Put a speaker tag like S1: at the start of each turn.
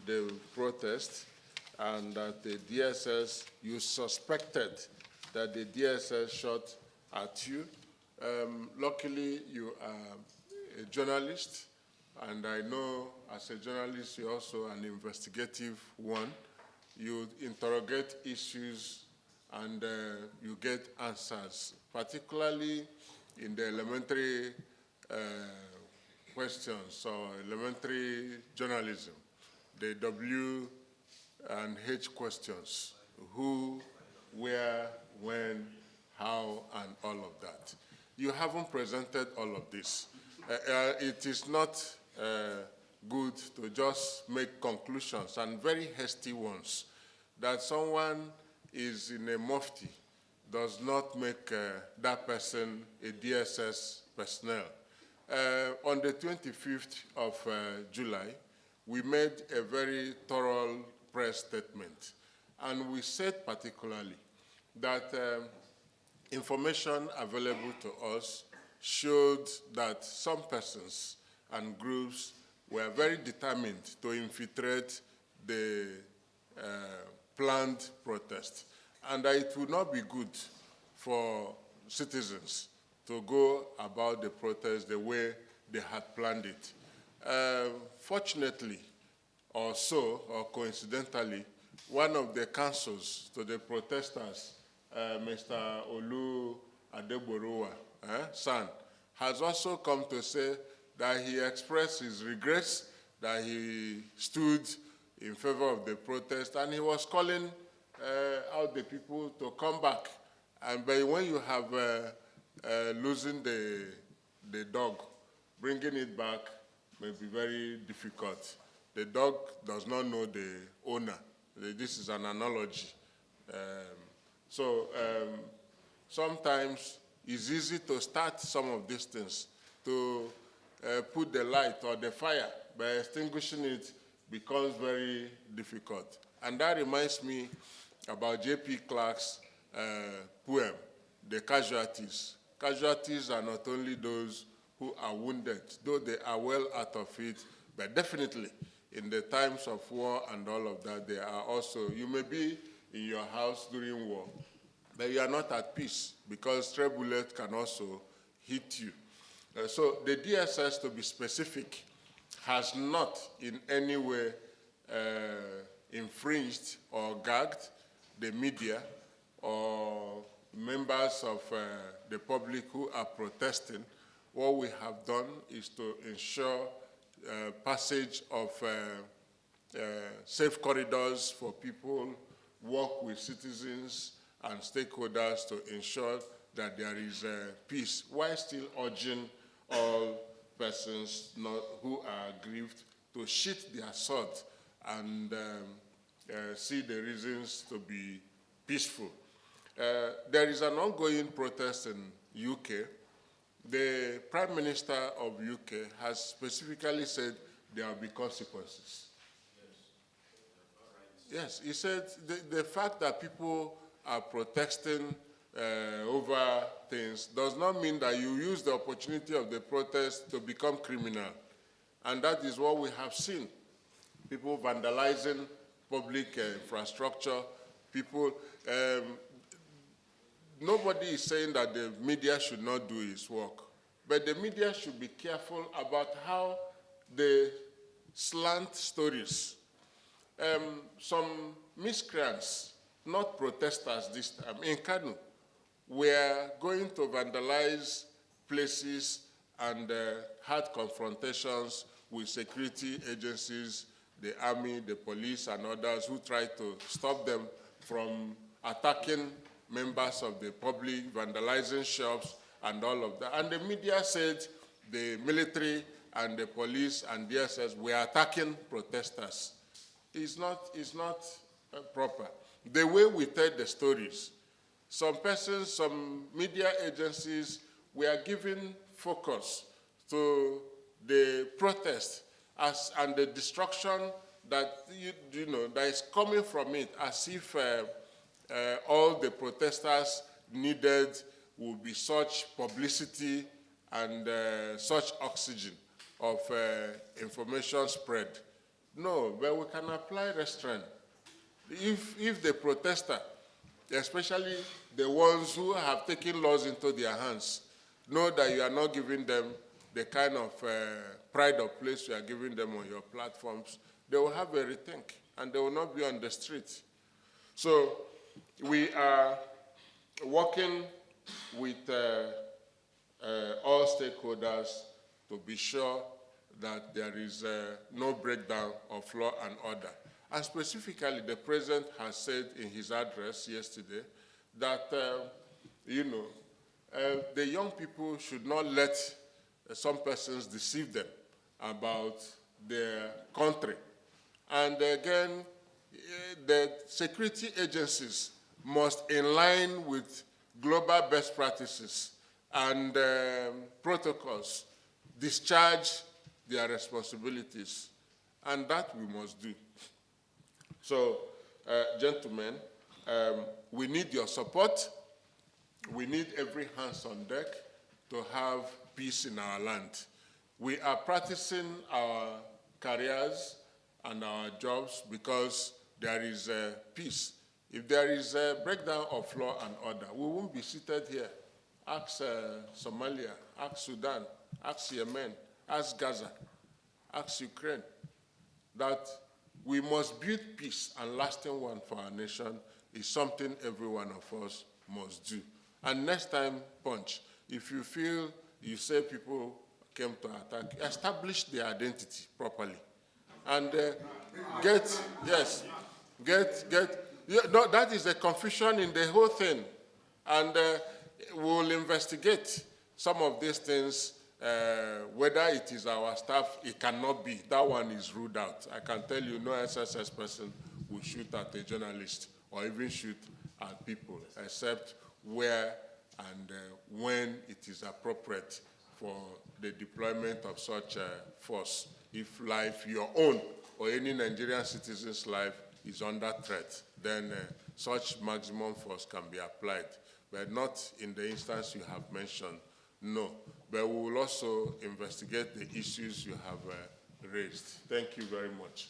S1: the protest, and that the DSS, you suspected that the DSS shot at you. Luckily, you are a journalist, and I know as a journalist, you're also an investigative one. You interrogate issues and you get answers, particularly in the elementary questions or elementary journalism, the W and H questions: who, where, when, how, and all of that. You haven't presented all of this. It is not good to just make conclusions, and very hasty ones. That someone is in a mufti does not make that person a DSS personnel. On the 25th of July, we made a very thorough press statement, and we said particularly that information available to us showed that some persons and groups were very determined to infiltrate the planned protest, and that it would not be good for citizens to go about the protest the way they had planned it. Fortunately, or coincidentally, one of the counsels to the protesters, Mr. Olu Adeborowa, son, has also come to say that he expressed his regrets, that he stood in favor of the protest, and he was calling out the people to come back. But when you have losing the dog, bringing it back may be very difficult. The dog does not know the owner. This is an analogy. Sometimes it's easy to start some of these things, to put the light or the fire, but extinguishing it becomes very difficult. And that reminds me about J.P. Clark's poem, The Casualties. Casualties are not only those who are wounded, though they are well out of it, but definitely in the times of war and all of that, they are also, you may be in your house during war, but you are not at peace because stray bullets can also hit you. So the DSS, to be specific, has not in any way infringed or gagged the media or members of the public who are protesting. What we have done is to ensure passage of safe corridors for people, work with citizens and stakeholders to ensure that there is peace, while still urging all persons who are aggrieved to sheath their sword and see the reasons to be peaceful. There is an ongoing protest in UK. The Prime Minister of UK has specifically said there will be consequences. Yes, he said the fact that people are protesting over things does not mean that you use the opportunity of the protest to become criminal. And that is what we have seen. People vandalizing public infrastructure, people, nobody is saying that the media should not do its work, but the media should be careful about how they slant stories. Some miscreants, not protesters this time, in Kano, were going to vandalize places and had confrontations with security agencies, the army, the police, and others who tried to stop them from attacking members of the public, vandalizing shops, and all of that. And the media said the military and the police and DSS were attacking protesters. It's not proper. The way we tell the stories, some persons, some media agencies were giving focus to the protest and the destruction that that is coming from it, as if all the protesters needed would be such publicity and such oxygen of information spread. No, but we can apply restraint. If the protester, especially the ones who have taken laws into their hands, know that you are not giving them the kind of pride of place you are giving them on your platforms, they will have a rethink, and they will not be on the street. So we are working with all stakeholders to be sure that there is no breakdown of law and order. And specifically, the president has said in his address yesterday that, the young people should not let some persons deceive them about their country. And again, the security agencies must, in line with global best practices and protocols, discharge their responsibilities. And that we must do. So, gentlemen, we need your support. We need every hands on deck to have peace in our land. We are practicing our careers and our jobs because there is peace. If there is a breakdown of law and order, we won't be seated here. Ask Somalia, ask Sudan, ask Yemen, ask Gaza, ask Ukraine. That we must build peace and lasting one for our nation is something every one of us must do. And next time, Punch, if you feel you say people came to attack, establish their identity properly. And no, that is a confusion in the whole thing. And we'll investigate some of these things. Whether it is our staff, it cannot be. That one is ruled out. I can tell you no SSS person will shoot at a journalist or even shoot at people, except where and when it is appropriate for the deployment of such force. If life, your own, or any Nigerian citizen's life is under threat, then such maximum force can be applied, but not in the instance you have mentioned, no. But we will also investigate the issues you have raised. Thank you very much.